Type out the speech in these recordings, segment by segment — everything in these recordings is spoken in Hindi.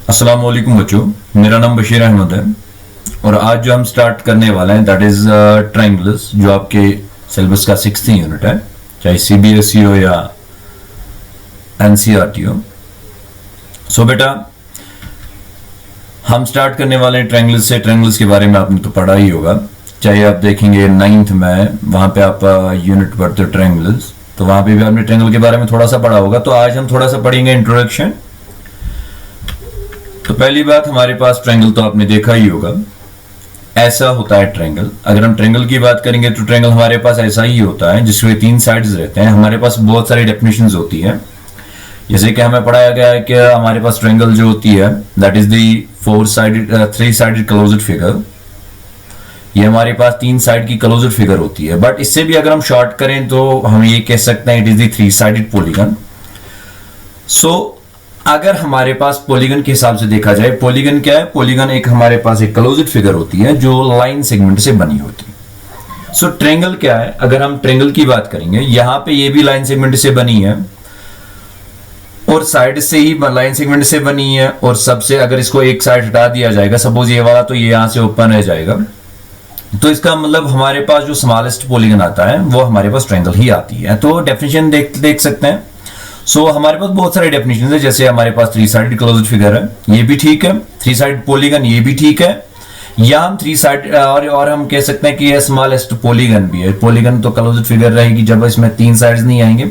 अस्सलाम वालेकुम बच्चों, मेरा नाम बशीर अहमद है और आज जो हम स्टार्ट करने वाले हैं दैट इज ट्रायंगल्स, जो आपके सिलेबस का 6th यूनिट है, चाहे सीबीएसई हो या एनसीईआरटी हो। सो बेटा, हम स्टार्ट करने वाले हैं ट्रायंगल्स से। ट्रायंगल्स के बारे में आपने तो पढ़ा ही होगा, चाहे आप देखेंगे 9th में, वहां पे आप यूनिट पढ़ते हो ट्रायंगल्स, तो वहां पे भी आपने ट्रायंगल के बारे में थोड़ा सा पढ़ा होगा। तो आज हम थोड़ा सा पढ़ेंगे इंट्रोडक्शन। तो पहली बात, हमारे पास ट्रायंगल तो आपने देखा ही होगा, ऐसा होता है ट्रायंगल। अगर हम ट्रायंगल की बात करेंगे तो ट्रायंगल हमारे पास ऐसा ही होता है जिसमें 3 साइड्स रहते हैं। हमारे पास बहुत सारी डेफिनेशंस होती है, जैसे कि हमें पढ़ाया गया है कि हमारे पास ट्रायंगल जो होती है that is the 3 sided closed figure. ये हमारे पास 3 साइड की क्लोज्ड फिगर होती है, बट इससे भी अगर हम शॉर्ट करें तो हम ये कह सकते हैं it is the 3 sided polygon. So अगर हमारे पास पॉलीगन के हिसाब से देखा जाए, पॉलीगन क्या है? पॉलीगन एक हमारे पास एक क्लोज्ड फिगर होती है जो लाइन सेगमेंट से बनी होती है। सो ट्रायंगल क्या है? अगर हम ट्रायंगल की बात करेंगे, यहां पे ये भी लाइन सेगमेंट से बनी है और साइड से ही लाइन सेगमेंट से बनी है, और सबसे अगर इसको एक साइड हटा दिया जाएगा, सपोज ये वाला, तो ये यहां से ओपन रह जाएगा। तो इसका मतलब हमारे पास जो स्मॉलेस्ट पॉलीगन आता है वो हमारे पास ट्रायंगल ही आती है। तो डेफिनेशन देख सकते हैं। सो हमारे पास बहुत सारे डेफिनेशन है, जैसे हमारे पास 3 साइडेड क्लोज्ड फिगर है, ये भी ठीक है। 3 साइड पॉलीगन, ये भी ठीक है। या हम 3 साइड और हम कह सकते हैं कि ये स्मॉलेस्ट पॉलीगन भी है। पॉलीगन तो क्लोज्ड फिगर रहेगी जब इसमें 3 साइड्स नहीं आएंगे,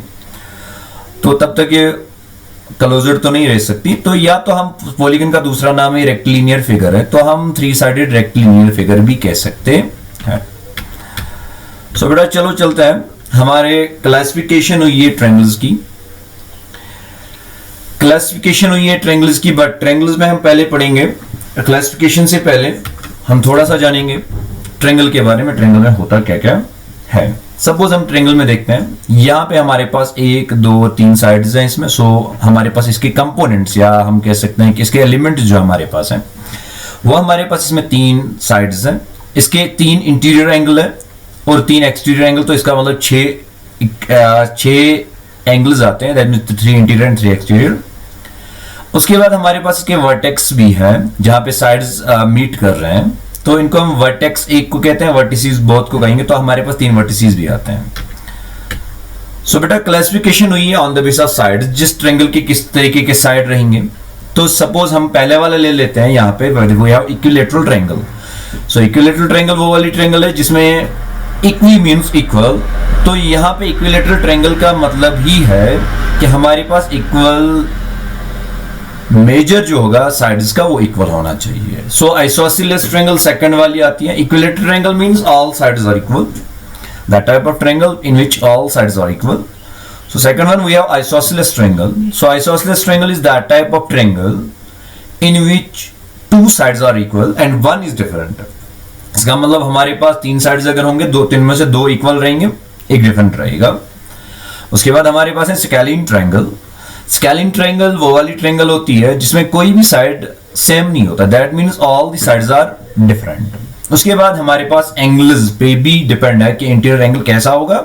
तो तब तक ये क्लोज्ड तो नहीं रह सकती। तो या तो हम पॉलीगन का दूसरा नाम है रेक्टिलिनियर फिगर है, तो हम 3 साइडेड रेक्टिलिनियर फिगर भी कह सकते हैं। सो बेटा चलो चलते हैं, हमारे क्लासिफिकेशन हुई है ट्रायंगल्स की। क्लासिफिकेशन हुई है ट्रायंगल्स की, बट ट्रायंगल्स में हम पहले पढ़ेंगे। क्लासिफिकेशन से पहले हम थोड़ा सा जानेंगे ट्रायंगल के बारे में, ट्रायंगल में होता क्या क्या है। सपोज हम ट्रायंगल में देखते हैं, यहाँ पे हमारे पास 1 2 3 साइड्स हैं इसमें। सो हमारे पास इसके कंपोनेंट्स, या हम कह सकते हैं कि इसके एलिमेंट जो हमारे पास हैं, वो हमारे पास इसमें 3 साइड्स हैं। इसके 3 इंटीरियर एंगल है और 3 एक्सटीरियर एंगल, तो इसका मतलब 6 एंगल्स आते हैं, that means 3 interior and 3 exterior. उसके बाद हमारे पास इसके वर्टेक्स भी हैं जहां पे साइड्स मीट कर रहे हैं, तो इनको हम वर्टेक्स एक को कहते हैं, वर्टिसेस बहुत को कहेंगे, तो हमारे पास 3 वर्टिसेस भी आते हैं। सो बेटा क्लासिफिकेशन हुई है on the basis of sides, जिस ट्रायंगल की किस तरीके के साइड रहेंगे। तो सपोज हम पहले वाला ले लेते हैं, यहाँ पे we have equilateral triangle. So equilateral triangle वो वाली ट्रायंगल है जिसमें इक्वी मींस इक्वल। तो यहाँ पे इक्विलैटरल ट्रायंगल का मतलब ही है कि हमारे पास इक्वल मेजर जो होगा साइड्स का वो इक्वल होना चाहिए। सो आइसोसेलेस ट्रायंगल सेकंड वाली आती है। Equilateral triangle means all sides are equal, that type of triangle in which all sides are equal. So second one we have isosceles triangle. So isosceles triangle is that type of triangle in which 2 sides are equal and 1 is different. इसका मतलब हमारे पास 3 साइड्स अगर होंगे, 3 में से 2 इक्वल रहेंगे, एक डिफरेंट रहेगा। उसके बाद हमारे पास है स्केलिन ट्रायंगल। स्केलिन ट्रायंगल वो वाली ट्रायंगल होती है जिसमें कोई भी साइड सेम नहीं होता, that means all the sides are different. उसके बाद हमारे पास एंगल्स पे भी डिपेंड है कि इंटीरियर एंगल कैसा होगा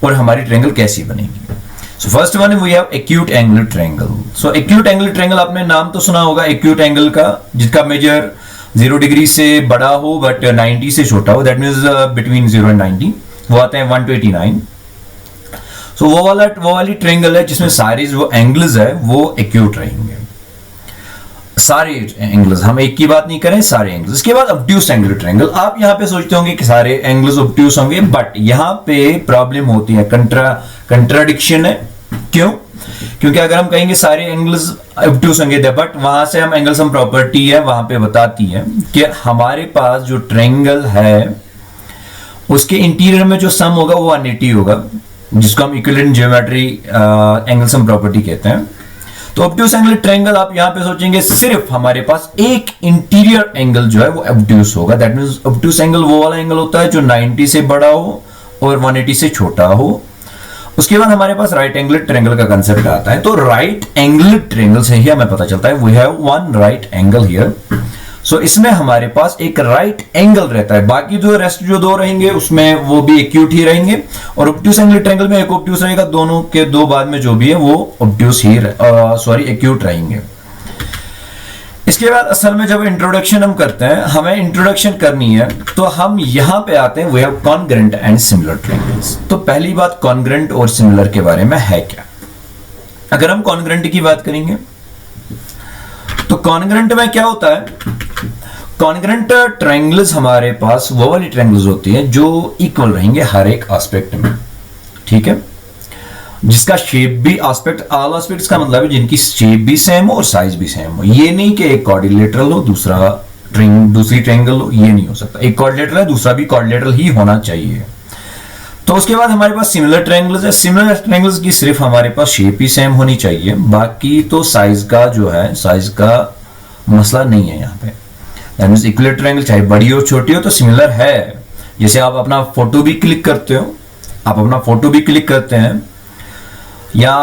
और हमारी ट्रायंगल कैसी बनेगी। So first one we have acute angle triangle. So acute angle triangle आपने नाम तो सुना होगा एक्यूट एंगल का, जिसका मेजर 0 डिग्री से बड़ा हो बट 90 से छोटा हो, दैट मींस बिटवीन 0 एंड 90, वो आते हैं 189। सो वो वाली ट्रायंगल है जिसमें सारे जो एंगल्स है वो एक्यूट रहेंगे, सारे एंगल्स, हम एक की बात नहीं करें, सारे एंगल्स। इसके बाद ऑब्ट्यूस एंगल ट्रायंगल। आप यहाँ पे सोचते होंगे कि सारे एंगल्स ऑब्ट्यूस होंगे, बट यहाँ पे प्रॉब्लम होती है, कंट्राडिक्शन है। क्यों? क्योंकि अगर हम कहेंगे सारे एंगल्स ऑब्ट्यूस होंगे, बट वहां से हम एंगल सम प्रॉपर्टी है वहां पे बताती है कि हमारे पास जो ट्रायंगल है उसके इंटीरियर में जो सम होगा वो 180 होगा, जिसको हम equivalent geometry angle sum property कहते हैं। तो ऑब्ट्यूस एंगल ट्रायंगल आप यहां पे सोचेंगे सिर्फ हमारे पास एक इंटीरियर एंगल जो है वो ऑब्ट्यूस होगा, दैट मींस ऑब्ट्यूस एंगल वो वाला एंगल होता है जो 90 से बड़ा हो और 180 से छोटा हो। उसके बाद हमारे पास राइट एंगल ट्रायंगल का कंसेप्ट आता है। तो राइट एंगल ट्रायंगल से ही हमें पता चलता है we have one right angle here. So इसमें हमारे पास एक राइट एंगल रहता है, बाकी जो रेस्ट जो 2 रहेंगे उसमें वो भी एक्यूट ही रहेंगे, और ऑब्ट्यूस एंगल ट्रायंगल में एक ऑब्ट्यूस रहेगा, दोनों के 2 बाद में जो भी है वो ऑब्ट्यूस ही एक्यूट रहेंगे। इसके बाद असल में जब इंट्रोडक्शन हम करते हैं, हमें इंट्रोडक्शन करनी है, तो हम यहां पे आते हैं, we have congruent and similar triangles. तो पहली बात कॉन्ग्रेंट और सिमिलर के बारे में है क्या। अगर हम कॉन्ग्रेंट की बात करेंगे तो कॉन्ग्रेंट में क्या होता है, कॉन्ग्रेंट ट्रायंगल्स हमारे पास वो वाली ट्रायंगल्स होती हैं जो इक्वल रहेंगे हर एक एस्पेक्ट में, ठीक है, जिसका शेप भी एस्पेक्ट, ऑल एस्पेक्ट्स का मतलब है जिनकी शेप भी सेम हो और साइज भी सेम हो। ये नहीं कि एक क्वाड्रिलेटरल हो दूसरी ट्रायंगल हो, ये नहीं हो सकता। एक क्वाड्रिलेटरल है, दूसरा भी क्वाड्रिलेटरल ही होना चाहिए। तो उसके बाद हमारे पास सिमिलर ट्रायंगल्स है। सिमिलर ट्रायंगल्स की सिर्फ हमारे पास शेप ही सेम होनी चाहिए, बाकी तो साइज का जो है, साइज का मसला नहीं है यहाँ पे। दैट मींस इक्विलेटरल ट्रायंगल चाहे बड़ी हो छोटी हो तो सिमिलर है। जैसे आप अपना फोटो भी क्लिक करते हो, आप अपना फोटो भी क्लिक करते हैं, या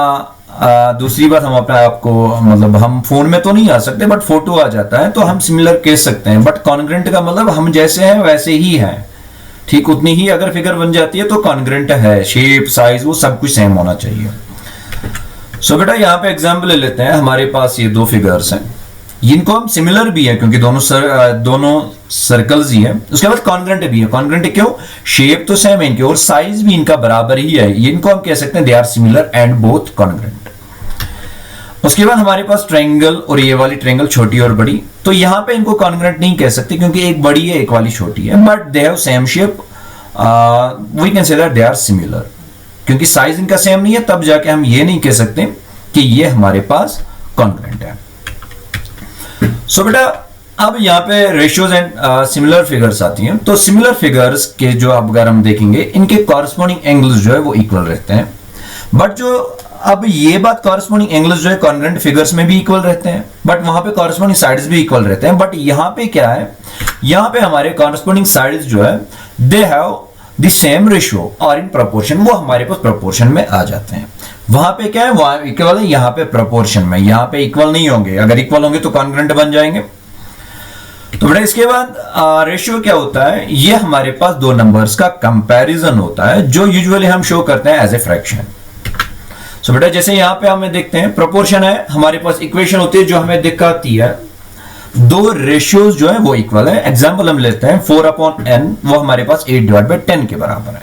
दूसरी बात हम अपना आपको मतलब हम फोन में तो नहीं आ सकते बट फोटो आ जाता है तो हम सिमिलर कह सकते हैं। बट कॉन्ग्रेंट का मतलब हम जैसे हैं वैसे ही हैं, ठीक उतनी ही अगर फिगर बन जाती है तो कॉन्ग्रेंट है। शेप साइज वो सब कुछ सेम होना चाहिए। सो बेटा यहाँ पे एग्जाम्पल ले लेते हैं। हमारे पास ये दो फिगर्स हैं, इनको हम सिमिलर भी है क्योंकि दोनों सर्कल्स ही है। उसके बाद कॉन्ग्रेंट भी है। कॉन्ग्रेंट क्यों, शेप तो सेम है इनके और साइज भी इनका बराबर ही है, इनको हम कह सकते हैं they are similar and both congruent. उसके बाद हमारे पास ट्रायंगल और ये वाली ट्रायंगल छोटी और बड़ी, तो यहां पे इनको कॉन्ग्रेंट नहीं कह सकते क्योंकि एक बड़ी है एक वाली छोटी है, but they have same shape, we can say that they are similar. क्योंकि साइज इनका सेम नहीं है तब जाके हम ये नहीं कह सकते कि ये हमारे पास कॉन्ग्रेंट है। सो बेटा अब यहाँ पे रेशियोज एंड सिमिलर फिगर्स आती हैं। तो सिमिलर फिगर्स के जो अगर हम देखेंगे इनके कॉरस्पॉन्डिंग एंगल्स जो है वो इक्वल रहते हैं। बट जो अब ये बात कॉरस्पॉन्डिंग एंगल्स जो है कॉन्ग्रेंट फिगर्स में भी इक्वल रहते हैं, बट वहां पे कॉरस्पॉन्डिंग साइड्स भी इक्वल रहते हैं। बट यहाँ पे क्या है, यहाँ पे हमारे कॉरस्पॉन्डिंग साइड्स जो है they have the same ratio और इन प्रोपोर्शन, वो हमारे पास प्रोपोर्शन में आ जाते हैं। वहां पे क्या है, वहां इक्वल है, यहाँ पे प्रोपोर्शन में, यहाँ पे इक्वल नहीं होंगे। अगर इक्वल होंगे तो कॉन्ग्रेंट बन जाएंगे। तो बेटा इसके बाद रेशियो क्या होता है, ये हमारे पास दो नंबर्स का कंपैरिजन होता है जो यूजुअली हम शो करते हैं एज ए फ्रैक्शन। सो बेटा जैसे यहां पे हमें देखते हैं प्रोपोर्शन है, हमारे पास इक्वेशन होती है जो हमें दिखाती है दो रेशियोज जो है वो इक्वल है। एग्जांपल हम लेते हैं 4/n, वो हमारे पास 8/10 के बराबर है।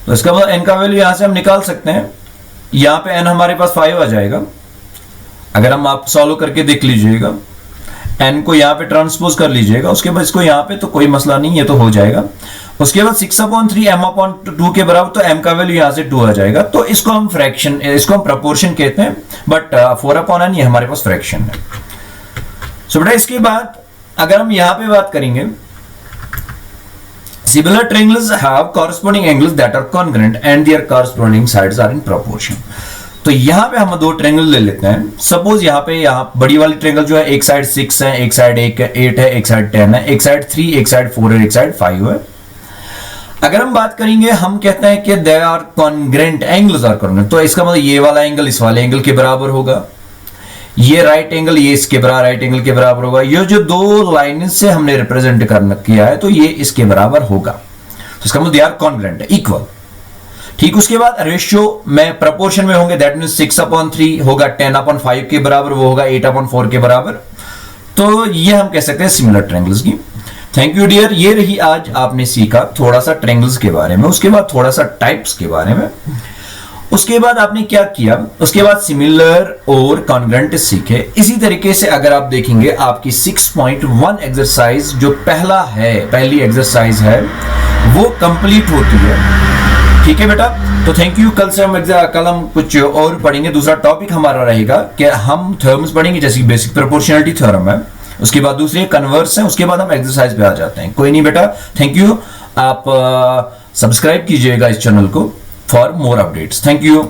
तो इसका मतलब n का वैल्यू यहां से हम निकाल सकते हैं। यहां पे n हमारे पास 5 आ जाएगा। अगर हम आप सॉल्व करके देख लीजिएगा, n को यहां पे ट्रांसपोज कर लीजिएगा, उसके बाद इसको यहां पे तो कोई मसला नहीं है, तो हो जाएगा। उसके बाद 6/3 m/2 के बराबर, तो m का वैल्यू यहां से 2 आ जाएगा। तो इसको हम फ्रैक्शन, इसको हम प्रोपोर्शन कहते हैं, बट 4/n ये हमारे पास फ्रैक्शन है। सो बेटा इसके बाद अगर हम यहां पे बात करेंगे, similar triangles have corresponding angles that are congruent and their corresponding sides are in proportion. तो यहां पे हम दो ट्रायंगल ले लेते हैं। सपोज यहां पे बड़ी वाली ट्रायंगल जो है एक साइड 6 है, एक साइड 8 है, एक साइड 10 है, एक साइड 3, एक साइड 4 है, एक साइड 5 है। अगर हम बात करेंगे, हम कहते हैं कि they are congruent, angles are congruent, तो इसका मतलब ये वाला एंगल इस वाले एंगल के बराबर होगा, ये राइट एंगल ये इसके बराबर राइट एंगल के बराबर होगा। ये जो दो लाइन से हमने रिप्रेजेंट करना किया है तो ये इसके बराबर होगा। तो इसका मतलब दे आर कॉन्ग्रेंट, इक्वल। ठीक, उसके बाद रेशियो में प्रोपोर्शन में होंगे, दैट मींस 6/3 होगा 10/5 के बराबर, वो होगा 8/4 के बराबर। तो ये हम कह सकते हैं सिमिलर ट्रायंगल्स की। Thank you dear. ये रही आज आपने सीखा थोड़ा सा ट्रायंगल्स के बारे में, उसके बाद थोड़ा सा टाइप्स के बारे में, उसके बाद आपने क्या किया, उसके बाद सिमिलर और कॉन्ग्रेंट सीखे। इसी तरीके से अगर आप देखेंगे आपकी 6.1 एक्सरसाइज जो पहली एक्सरसाइज है वो कंप्लीट होती है। ठीक है बेटा, तो थैंक यू। कल हम कुछ और पढ़ेंगे। दूसरा टॉपिक हमारा रहेगा कि हम थ्योरम्स पढ़ेंगे, जैसे बेसिक प्रोपोर्शनलिटी थ्योरम है, उसके बाद दूसरे कन्वर्स हैं, उसके बाद हम एक्सरसाइज पे आ जाते हैं। कोई नहीं बेटा, थैंक यू। आप सब्सक्राइब कीजिएगा इस चैनल को for more updates. Thank you.